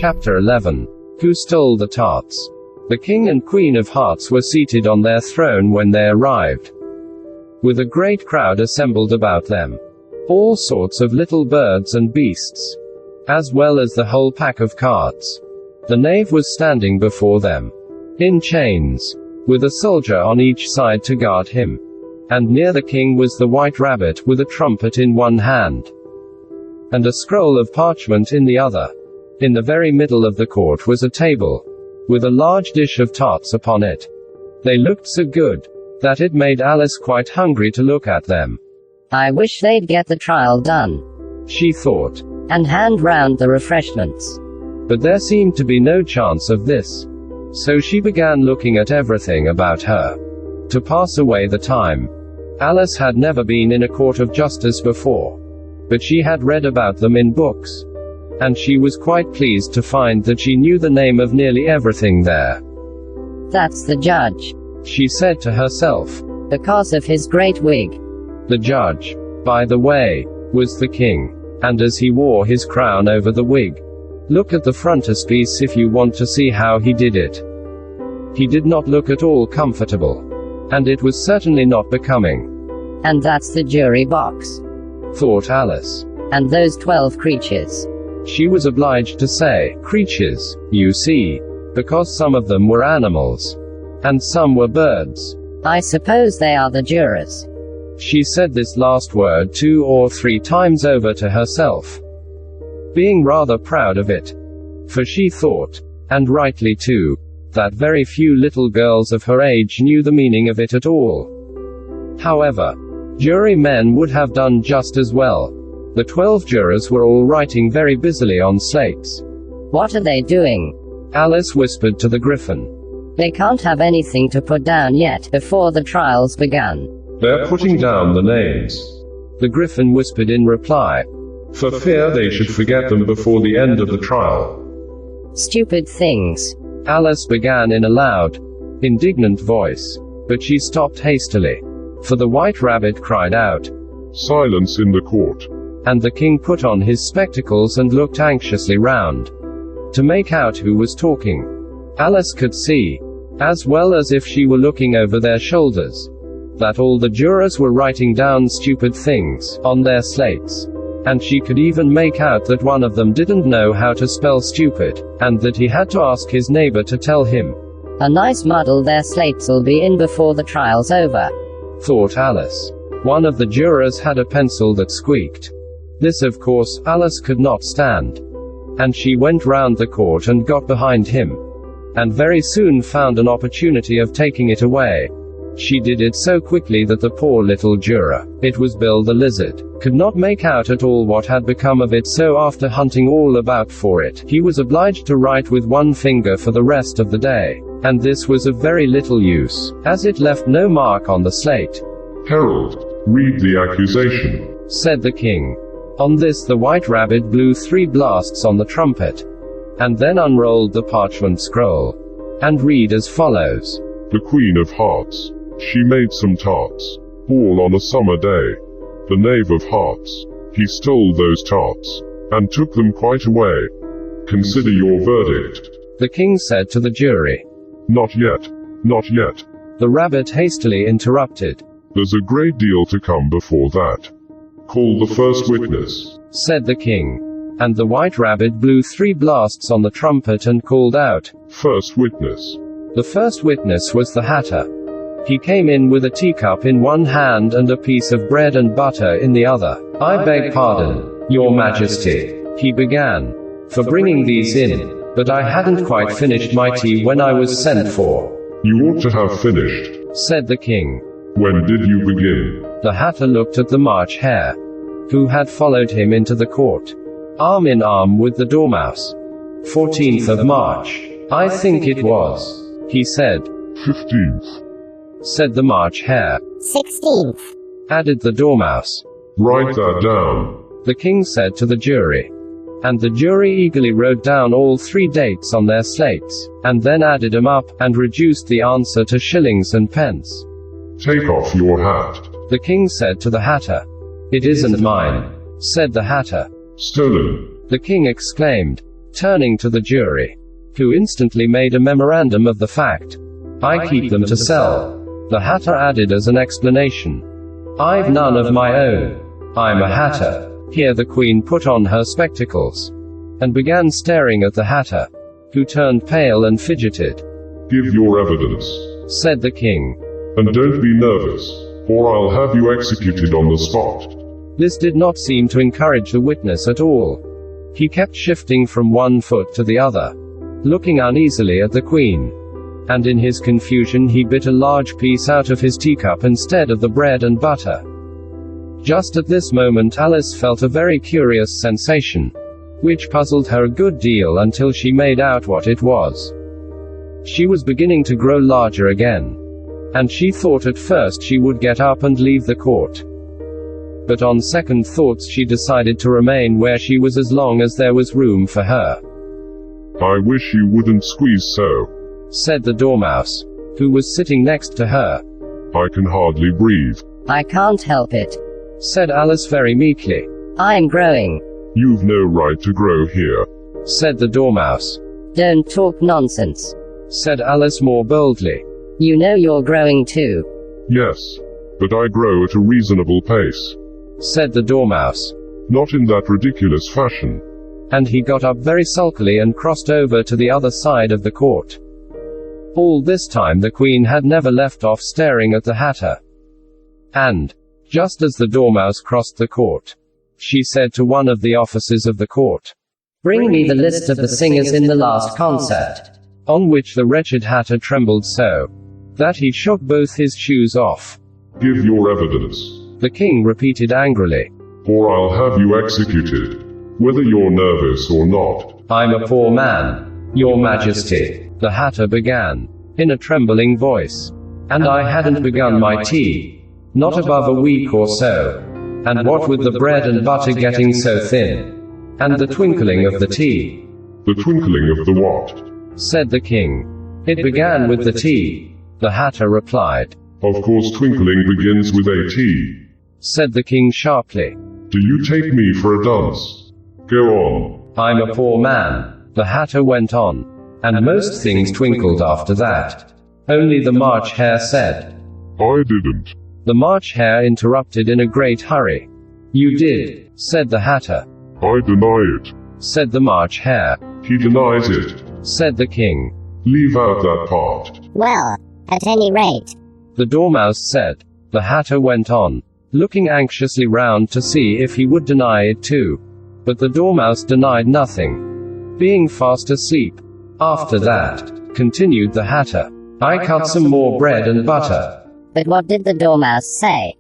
Chapter 11. Who Stole the Tarts? The King and Queen of Hearts were seated on their throne when they arrived, with a great crowd assembled about them. All sorts of little birds and beasts, as well as the whole pack of cards. The knave was standing before them, in chains, with a soldier on each side to guard him. And near the king was the white rabbit with a trumpet in one hand, and a scroll of parchment in the other. In the very middle of the court was a table, with a large dish of tarts upon it. They looked so good, that it made Alice quite hungry to look at them. I wish they'd get the trial done, she thought, and hand round the refreshments. but there seemed to be no chance of this. So she began looking at everything about her, to pass away the time. Alice had never been in a court of justice before, but she had read about them in books, and she was quite pleased to find that she knew the name of nearly everything there. That's the judge, She said to herself. because of his great wig. The judge, by the way, was the king, and as he wore his crown over the wig. Look at the frontispiece if you want to see how he did it. He did not look at all comfortable, and it was certainly not becoming, And that's the jury box. thought Alice. And those 12 creatures. She was obliged to say, creatures, you see, because some of them were animals, and some were birds. I suppose they are the jurors. She said this last word 2 or 3 times over to herself, being rather proud of it. For she thought, and rightly too, that very few little girls of her age knew the meaning of it at all. However, jurymen would have done just as well. The 12 jurors were all writing very busily on slates. What are they doing? Alice whispered to the Griffin. They can't have anything to put down yet, before the trial's begun. They're putting down the names, The Griffin whispered in reply. for fear they should forget them before the end of the trial. Stupid things. Alice began in a loud, indignant voice, but she stopped hastily, for the white rabbit cried out, Silence in the court. and the king put on his spectacles and looked anxiously round, to make out who was talking. Alice could see, as well as if she were looking over their shoulders, that all the jurors were writing down stupid things on their slates. And she could even make out that one of them didn't know how to spell stupid, and that he had to ask his neighbor to tell him. A nice muddle their slates'll be in before the trial's over. Thought Alice. One of the jurors had a pencil that squeaked. This, of course, Alice could not stand. And she went round the court and got behind him, and very soon found an opportunity of taking it away. She did it so quickly that the poor little juror, it was Bill the lizard, could not make out at all what had become of it, so after hunting all about for it, he was obliged to write with one finger for the rest of the day. And this was of very little use, as it left no mark on the slate. Herald, read the accusation, Said the king. On this the white rabbit blew 3 blasts on the trumpet, and then unrolled the parchment scroll, and read as follows. The Queen of Hearts. She made some tarts, all on a summer day. The Knave of Hearts. He stole those tarts, and took them quite away. Consider your verdict. The king said to the jury. Not yet. Not yet. The rabbit hastily interrupted. There's a great deal to come before that. Call the first witness. Said the king. And the white rabbit blew 3 blasts on the trumpet and called out. First witness. The first witness was the Hatter. He came in with a teacup in one hand and a piece of bread and butter in the other. I beg pardon, Your Majesty, he began, for bringing these in, but I hadn't quite finished my tea when I was sent for. You ought to have finished. Said the king. When did you begin? The Hatter looked at the March Hare, who had followed him into the court, arm in arm with the Dormouse. 14th of March, I think it was, he said. 15th. Said the March Hare. 16th. Added the Dormouse. Write that down. The king said to the jury. And the jury eagerly wrote down all 3 dates on their slates, and then added them up, and reduced the answer to shillings and pence. Take off your hat. The king said to the Hatter. It isn't mine, said the Hatter. Stolen. The king exclaimed. turning to the jury, who instantly made a memorandum of the fact. I keep them to sell. The Hatter added as an explanation. I've none of my own. I'm a Hatter. Here the Queen put on her spectacles and began staring at the Hatter, who turned pale and fidgeted. Give your evidence, said the King. And don't be nervous, or I'll have you executed on the spot. This did not seem to encourage the witness at all. He kept shifting from one foot to the other, looking uneasily at the Queen. And in his confusion he bit a large piece out of his teacup instead of the bread and butter. Just at this moment Alice felt a very curious sensation, which puzzled her a good deal until she made out what it was. She was beginning to grow larger again, and she thought at first she would get up and leave the court. But on second thoughts she decided to remain where she was as long as there was room for her. I wish you wouldn't squeeze so, said the Dormouse, who was sitting next to her. I can hardly breathe. I can't help it, said Alice very meekly. I'm growing, You've no right to grow here, said the Dormouse. don't talk nonsense. Said Alice more boldly. You know you're growing too. Yes, but I grow at a reasonable pace. Said the Dormouse. Not in that ridiculous fashion. And he got up very sulkily and crossed over to the other side of the court. All this time the Queen had never left off staring at the Hatter. And, just as the Dormouse crossed the court, she said to one of the officers of the court, Bring me the list of the singers in the last concert. On which the wretched Hatter trembled so that he shook both his shoes off. Give your evidence, The King repeated angrily. or I'll have you executed, whether you're nervous or not. I'm a poor man, Your Majesty, the Hatter began, in a trembling voice. And I hadn't begun my tea, not above a week or so. And what with the bread and butter getting so thin, and the twinkling of the tea. The twinkling of the what? Said the King. It began with the tea, the Hatter replied. Of course twinkling begins with a T. Said the King sharply. Do you take me for a dunce? Go on. I'm a poor man, the Hatter went on. And most things twinkled after that. Only the March Hare said. I didn't. The March Hare interrupted in a great hurry. You did, said the Hatter. I deny it. Said the March Hare. He denies it. Said the King. Leave out that part. Well, at any rate, The Dormouse said. The Hatter went on, looking anxiously round to see if he would deny it too. But the Dormouse denied nothing, being fast asleep. After that, continued the Hatter, I cut some more bread and butter. but what did the Dormouse say?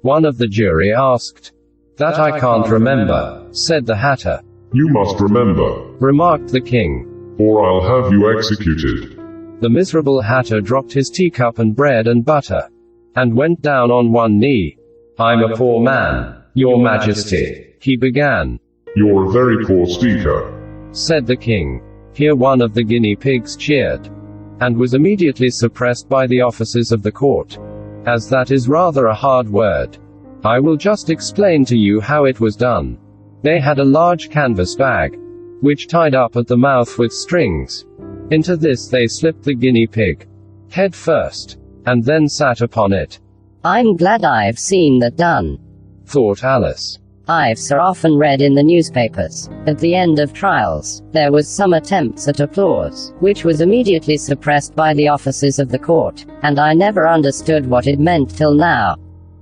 One of the jury asked. That I can't remember, said the Hatter. You must remember, Remarked the King. or I'll have you executed. The miserable Hatter dropped his teacup and bread and butter, and went down on one knee. I'm a poor man, Your Majesty, he began. You're a very poor speaker. Said the King. Here one of the guinea pigs cheered, and was immediately suppressed by the officers of the court, as that is rather a hard word. I will just explain to you how it was done. They had a large canvas bag, which tied up at the mouth with strings. Into this they slipped the guinea pig, head first, and then sat upon it. I'm glad I've seen that done, Thought Alice. I've so often read in the newspapers, at the end of trials, there was some attempts at applause, which was immediately suppressed by the officers of the court, and I never understood what it meant till now.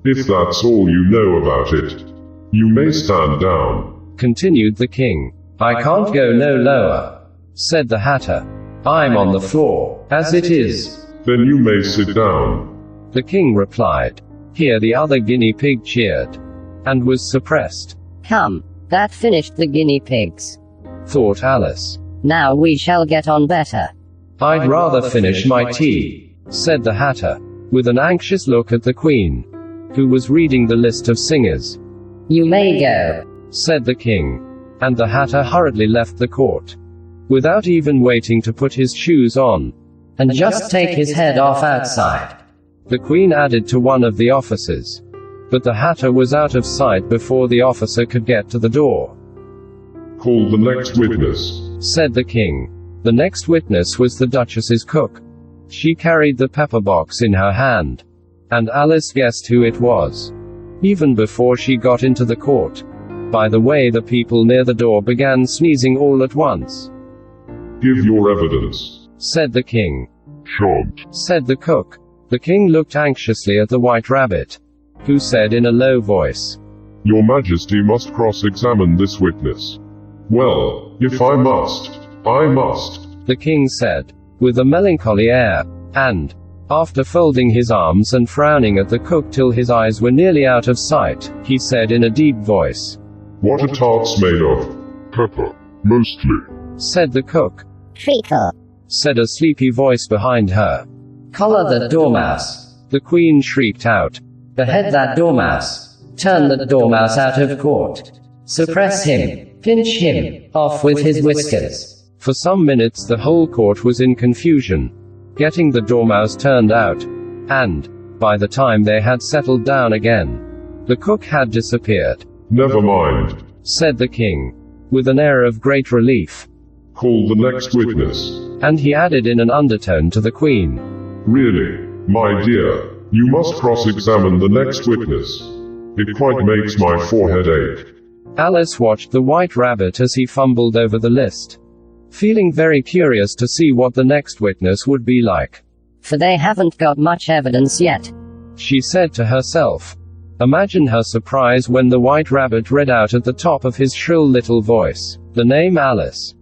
If that's all you know about it, you may stand down. Continued the King. I can't go no lower, said the Hatter. I'm on the floor, as it is. Then you may sit down. The King replied. Here the other guinea pig cheered, and was suppressed. Come, that finished the guinea pigs. Thought Alice. Now we shall get on better. I'd rather finish my tea, said the Hatter, with an anxious look at the Queen, who was reading the list of singers. You may go, said the King, and the Hatter hurriedly left the court, without even waiting to put his shoes on, and just take his head off outside. The Queen added to one of the officers. But the Hatter was out of sight before the officer could get to the door. Call the next witness, said the king. The next witness was the Duchess's cook. She carried the pepper box in her hand. And Alice guessed who it was. Even before she got into the court. By the way, the people near the door began sneezing all at once. Give your evidence, said the king. Shan't, said the cook. The king looked anxiously at the White Rabbit, who said in a low voice, Your Majesty must cross-examine this witness. Well, if I must, I must, the king said, with a melancholy air, and, after folding his arms and frowning at the cook till his eyes were nearly out of sight, he said in a deep voice, What are tarts made of? Pepper, mostly, said the cook. Treacle. Said a sleepy voice behind her. Collar the dormouse. The queen shrieked out. Behead that dormouse. Turn the dormouse out of court. Suppress him. Pinch him off with his whiskers. For some minutes the whole court was in confusion, getting the dormouse turned out. And, by the time they had settled down again, the cook had disappeared. Never mind, said the king, with an air of great relief. Call the next witness. And he added in an undertone to the queen. Really, my dear, you must cross-examine the next witness. It quite makes my forehead ache. Alice watched the White Rabbit as he fumbled over the list, feeling very curious to see what the next witness would be like. For they haven't got much evidence yet, she said to herself. Imagine her surprise when the White Rabbit read out at the top of his shrill little voice, the name Alice.